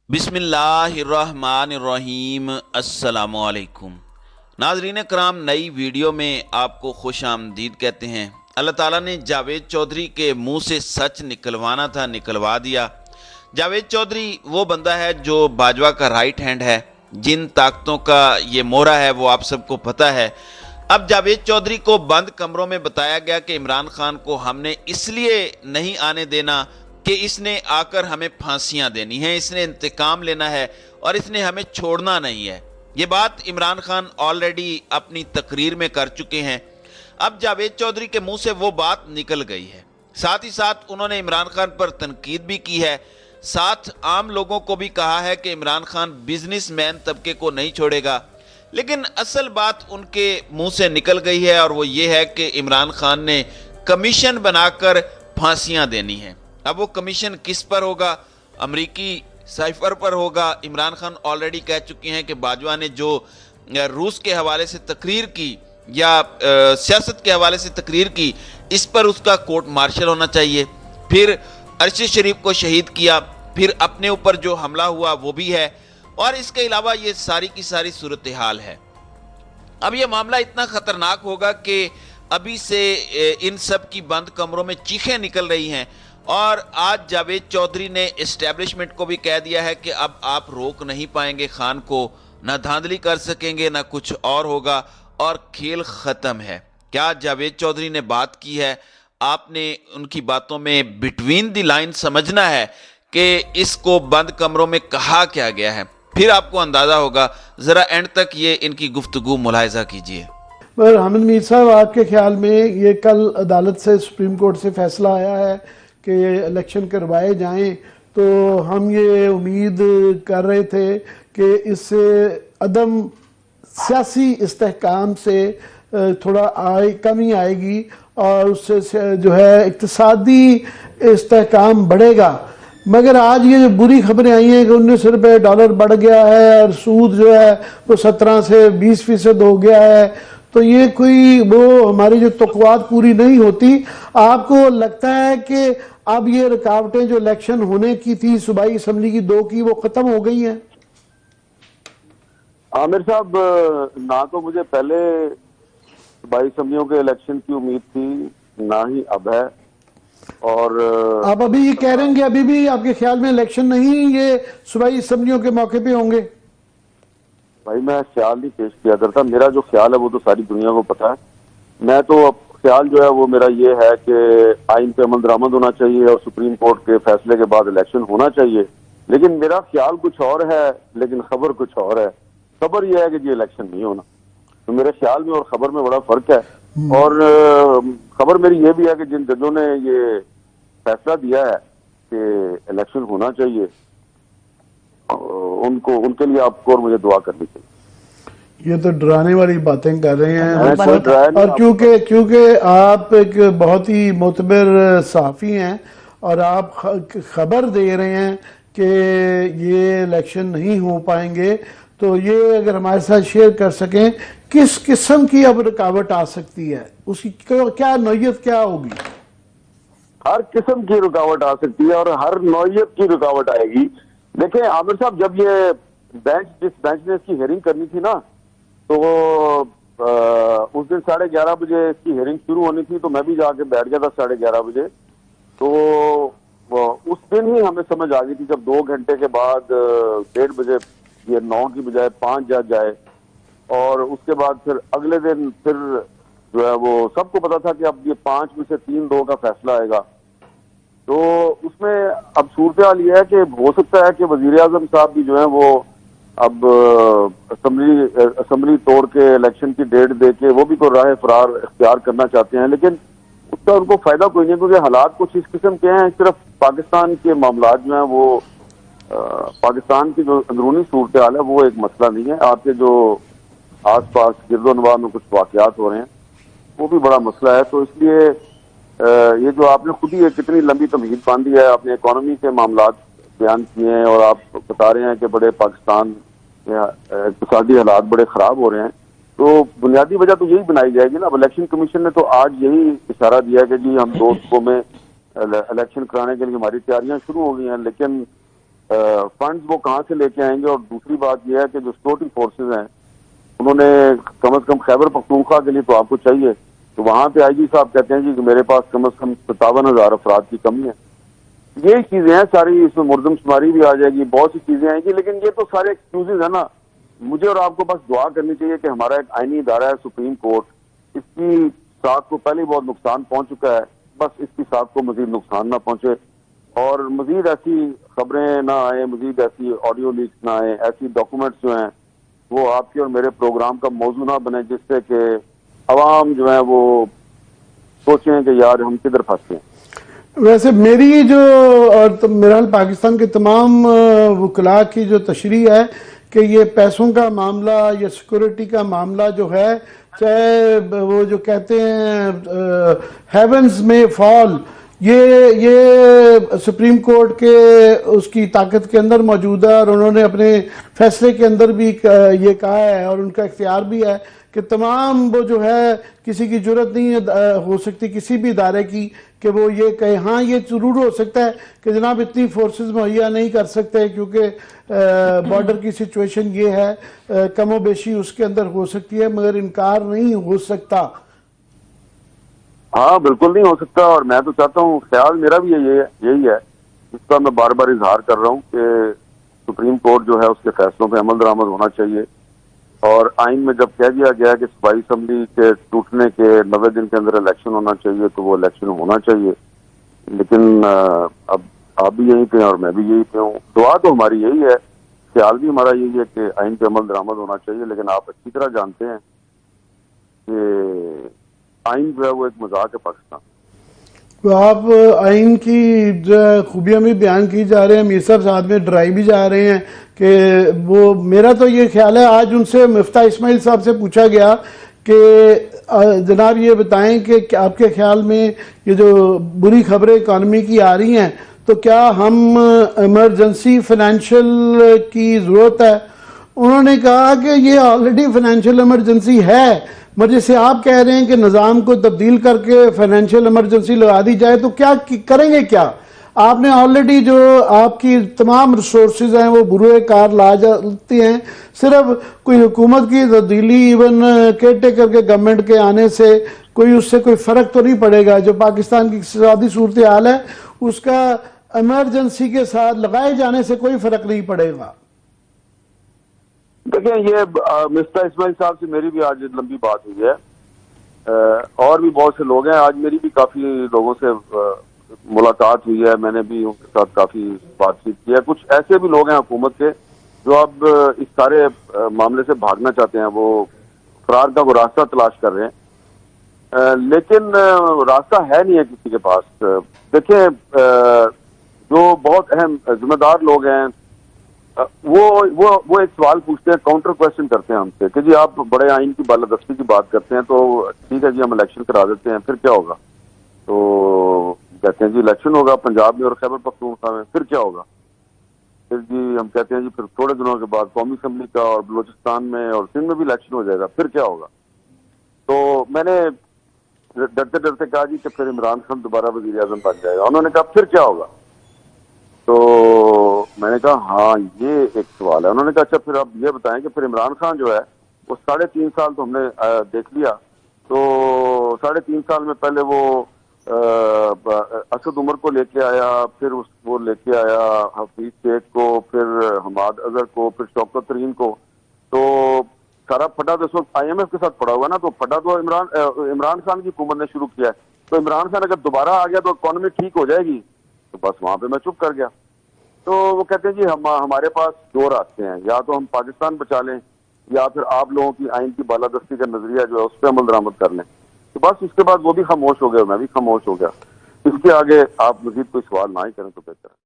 बिस्मिल्लाहिर्रहमानिर्रहीम। अस्सलामुअलैकुम नाज़रीन कराम, नई वीडियो में आपको खुश आमदीद कहते हैं। अल्लाह ताला ने जावेद चौधरी के मुंह से सच निकलवाना था, निकलवा दिया। जावेद चौधरी वो बंदा है जो बाजवा का राइट हैंड है। जिन ताकतों का ये मोहरा है वो आप सबको पता है। अब जावेद चौधरी को बंद कमरों में बताया गया कि इमरान खान को हमने इसलिए नहीं आने देना कि इसने आकर हमें फांसियां देनी हैं, इसने इंतकाम लेना है और इसने हमें छोड़ना नहीं है। ये बात इमरान खान ऑलरेडी अपनी तकरीर में कर चुके हैं। अब जावेद चौधरी के मुंह से वो बात निकल गई है। साथ ही साथ उन्होंने इमरान खान पर तनकीद भी की है। साथ आम लोगों को भी कहा है कि इमरान खान बिजनेसमैन तबके को नहीं छोड़ेगा। लेकिन असल बात उनके मुंह से निकल गई है और वो ये है कि इमरान खान ने कमीशन बनाकर फांसियां देनी है। अब वो कमीशन किस पर होगा? अमरीकी साइफर पर होगा। इमरान खान ऑलरेडी कह चुके हैं कि बाजवा ने जो रूस के हवाले से तकरीर की या सियासत के हवाले से तकरीर की, इस पर उसका कोर्ट मार्शल होना चाहिए। फिर अरशद शरीफ को शहीद किया, फिर अपने ऊपर जो हमला हुआ वो भी है, और इसके अलावा ये सारी की सारी सूरत हाल है। अब ये मामला इतना खतरनाक होगा कि अभी से इन सब की बंद कमरों में चीखें निकल रही हैं। और आज जावेद चौधरी ने एस्टेब्लिशमेंट को भी कह दिया है कि अब आप रोक नहीं पाएंगे खान को, ना धांधली कर सकेंगे ना कुछ और होगा, और खेल ख़त्म है। क्या जावेद चौधरी ने बात की है? आपने उनकी बातों में बिटवीन द लाइन समझना है कि इसको बंद कमरों में कहा क्या गया है, फिर आपको अंदाज़ा होगा। ज़रा एंड तक ये इनकी गुफ्तगू मुलाहिजा कीजिए। पर हामिद मीर साहब, आपके ख्याल में ये कल अदालत से, सुप्रीम कोर्ट से फैसला आया है कि इलेक्शन करवाए जाएं, तो हम ये उम्मीद कर रहे थे कि इससे अदम सियासी इस्तेहकाम से थोड़ा कमी आएगी और उससे जो है इक्तिसादी इस्तेहकाम बढ़ेगा। मगर आज ये जो बुरी खबरें आई हैं कि 19 रुपये डॉलर बढ़ गया है और सूद जो है वो 17 से 20% हो गया है, तो ये कोई वो हमारी जो तौक़्क़ात पूरी नहीं होती। आपको लगता है कि अब ये रुकावटें जो इलेक्शन होने की थी सूबाई असम्बली की 2 की, वो ख़त्म हो गई हैं? आमिर साहब, ना तो मुझे पहले सूबाई असम्बलियों के इलेक्शन की उम्मीद थी, ना ही अब है। और आप अभी ये कह रहे हैं कि अभी भी आपके ख्याल में इलेक्शन नहीं, ये सूबाई असम्बलियों के मौके पे होंगे? भाई, मैं ख्याल नहीं पेश किया करता। मेरा जो ख्याल है वो तो सारी दुनिया को पता है। मैं तो अब ख्याल जो है वो मेरा ये है कि आइन पे अमल दरामद होना चाहिए और सुप्रीम कोर्ट के फैसले के बाद इलेक्शन होना चाहिए। लेकिन मेरा ख्याल कुछ और है, लेकिन खबर कुछ और है। खबर यह है कि जी इलेक्शन नहीं होना। तो मेरे ख्याल में और खबर में बड़ा फर्क है। और खबर मेरी ये भी है कि जिन जजों ने ये फैसला दिया है कि इलेक्शन होना चाहिए, उनको, उनके लिए आपको और मुझे दुआ करनी चाहिए। ये तो डराने वाली बातें कर रहे हैं। कोई डराया नहीं। और क्योंकि आप एक बहुत ही मोतबर सहाफ़ी हैं और आप खबर दे रहे हैं कि ये इलेक्शन नहीं हो पाएंगे, तो ये अगर हमारे साथ शेयर कर सकें, किस किस्म की अब रुकावट आ सकती है, उसकी क्या नौयत क्या होगी? हर किस्म की रुकावट आ सकती है और हर नौयत की रुकावट आएगी। देखें आमिर साहब, जब ये जिस बेंच ने इसकी हियरिंग करनी थी ना, तो उस दिन 11:30 बजे इसकी हियरिंग शुरू होनी थी, तो मैं भी जाके बैठ गया था 11:30 बजे। तो उस दिन ही हमें समझ आ गई थी, जब 2 घंटे के बाद 1:30 बजे ये 9 की बजाय 5 जज आए, और उसके बाद फिर अगले दिन फिर जो है वो सबको पता था कि अब ये 5 में से 3-2 का फैसला आएगा। तो उसमें अब सूरत हाल ये है कि हो सकता है कि वजीर आजम साहब भी जो है वो अब असम्बली तोड़ के इलेक्शन की डेट दे के वो भी कोई राह फरार इख्तियार करना चाहते हैं। लेकिन उसका उनको फायदा कोई नहीं, क्योंकि हालात कुछ इस किस्म के हैं। सिर्फ पाकिस्तान के मामला जो हैं वो पाकिस्तान की जो अंदरूनी सूरत हाल है वो एक मसला नहीं है। आपके जो आस पास गिरदोनवा में कुछ वाकयात हो रहे हैं वो भी बड़ा मसला है। तो इसलिए ये जो आपने खुद ही कितनी लंबी तमहीद बांधी है, आपने इकोनॉमी के मामला बयान किए हैं और आप बता रहे हैं कि बड़े पाकिस्तान इक़्तिसादी हालात बड़े ख़राब हो रहे हैं, तो बुनियादी वजह तो यही बनाई जाएगी ना। अब इलेक्शन कमीशन ने तो आज यही इशारा दिया कि जी हम 2 सूबों में इलेक्शन कराने के लिए हमारी तैयारियां शुरू हो गई हैं। लेकिन फंड्स वो कहाँ से लेके आएंगे। और दूसरी बात यह है कि जो सिक्योरिटी फोर्सेज हैं उन्होंने कम से कम खैबर पख्तूनख्वा के लिए तो आपको चाहिए, तो वहां पे आईजी साहब कहते हैं जी कि मेरे पास कम से कम 57,000 अफराद की कमी है। यही चीजें हैं सारी, इसमें मुर्दमशुमारी भी आ जाएगी, बहुत सी चीजें आएंगी, लेकिन ये तो सारे एक्सक्यूजेज है ना। मुझे और आपको बस दुआ करनी चाहिए कि हमारा एक आईनी इदारा है सुप्रीम कोर्ट, इसकी साख को पहले ही बहुत नुकसान पहुंच चुका है, बस इसकी साख को मजीद नुकसान ना पहुंचे और मजीद ऐसी खबरें ना आए, मजीद ऐसी ऑडियो लीक्स ना आए, ऐसी डॉक्यूमेंट्स जो हैं वो आपके और मेरे प्रोग्राम का मौजू ना बने, जिससे कि अवाम जो है वो सोचें कि यार हम किधर फंसते हैं। वैसे मेरी जो और तो मेरा पाकिस्तान के तमाम वकला की जो तशरीह है कि ये पैसों का मामला या सिक्योरिटी का मामला जो है, चाहे वो जो कहते हैं हेवंस में फॉल, ये सुप्रीम कोर्ट के उसकी ताकत के अंदर मौजूद है और उन्होंने अपने फैसले के अंदर भी ये कहा है और उनका इख्तियार भी है कि तमाम वो जो है किसी की जरूरत नहीं है हो सकती किसी भी इदारे की कि वो ये कहे। हाँ, ये जरूर हो सकता है कि जनाब इतनी फोर्सेस मुहैया नहीं कर सकते क्योंकि बॉर्डर की सिचुएशन ये है, कमो बेशी उसके अंदर हो सकती है, मगर इनकार नहीं हो सकता। हाँ बिल्कुल नहीं हो सकता। और मैं तो चाहता हूँ, ख्याल मेरा भी यही है, जिसका मैं बार बार इजहार कर रहा हूँ कि सुप्रीम कोर्ट जो है उसके फैसलों पे अमल दरामद होना चाहिए। और आइन में जब कह दिया गया कि सूबाई असम्बली के टूटने के 90 दिन के अंदर इलेक्शन होना चाहिए तो वो इलेक्शन होना चाहिए। लेकिन अब आप भी यहीं पे और मैं भी यहीं पे हूँ। दुआ तो हमारी यही है, ख्याल भी हमारा यही है कि आइन पे अमल दरामद होना चाहिए। लेकिन आप अच्छी तरह जानते हैं कि आइन जो है वो एक मजाक है पाकिस्तान। तो आप आइन की जो खूबियां भी बयान की जा रहे हैं, मीर साहब साथ में डराई भी जा रहे हैं कि वो, मेरा तो ये ख्याल है, आज उनसे मिफ्ता इस्माइल साहब से पूछा गया कि जनाब ये बताएं कि आपके ख्याल में ये जो बुरी खबरें इकानमी की आ रही हैं तो क्या हम इमरजेंसी फाइनेंशियल की ज़रूरत है। उन्होंने कहा कि ये ऑलरेडी फाइनेंशियल इमरजेंसी है, मगर जैसे आप कह रहे हैं कि निज़ाम को तब्दील करके फाइनेंशियल इमरजेंसी लगा दी जाए तो क्या करेंगे क्या। आपने ऑलरेडी जो आपकी तमाम रिसोर्सेज हैं वो बुरे कार ला जाती हैं, सिर्फ कोई हुकूमत की तब्दीली इवन केयर टेकर के गवर्नमेंट के आने से कोई उससे कोई फ़र्क तो नहीं पड़ेगा। जो पाकिस्तान की इक़्तिसादी सूरत हाल है उसका इमरजेंसी के साथ लगाए जाने से कोई फ़र्क नहीं पड़ेगा। देखिए, ये मिस्टर इस्माइल साहब से मेरी भी आज लंबी बात हुई है, और भी बहुत से लोग हैं, आज मेरी भी काफी लोगों से मुलाकात हुई है, मैंने भी उनके साथ काफी बातचीत की है। कुछ ऐसे भी लोग हैं हुकूमत के जो अब इस सारे मामले से भागना चाहते हैं, वो फरार का वो रास्ता तलाश कर रहे हैं, लेकिन रास्ता है नहीं है किसी के पास। देखिए, जो बहुत अहम जिम्मेदार लोग हैं वो एक सवाल पूछते हैं, काउंटर क्वेश्चन करते हैं हमसे कि जी आप बड़े आइन की बालादस्ती की बात करते हैं तो ठीक है जी हम इलेक्शन करा देते हैं, फिर क्या होगा। तो कहते हैं जी इलेक्शन होगा पंजाब में और खैबर पख्तूनख्वा में, फिर क्या होगा। फिर जी हम कहते हैं जी फिर थोड़े दिनों के बाद कौमी असम्बली का और बलूचिस्तान में और सिंध में भी इलेक्शन हो जाएगा, फिर क्या होगा। तो मैंने डरते डरते कहा जी कि फिर इमरान खान दोबारा वजीर आजम बन जाएगा। उन्होंने कहा फिर क्या होगा। तो मैंने कहा हाँ ये एक सवाल है। उन्होंने कहा अच्छा फिर आप ये बताएं कि फिर इमरान खान जो है वो 3.5 साल तो हमने देख लिया, तो 3.5 साल में पहले वो असद उमर को लेके आया, फिर वो लेके आया हफीज शेख को, फिर हमाद अजहर को, फिर शौकत तरीन को। तो सारा फटा तो इस वक्त IMF के साथ पड़ा हुआ ना, तो फटा तो इमरान खान की हुकूमत ने शुरू किया है। तो इमरान खान अगर दोबारा आ गया तो इकॉनमी ठीक हो जाएगी। तो बस वहां पे मैं चुप कर गया। तो वो कहते हैं जी हमारे पास 2 रास्ते हैं, या तो हम पाकिस्तान बचा लें या फिर आप लोगों की आइन की बालादस्ती का नजरिया जो है उस पर अमल दरामद कर लें। तो बस उसके बाद वो भी खामोश हो गया, मैं भी खामोश हो गया। इसके आगे आप मजीद कोई सवाल ना ही करें तो बेहतर है।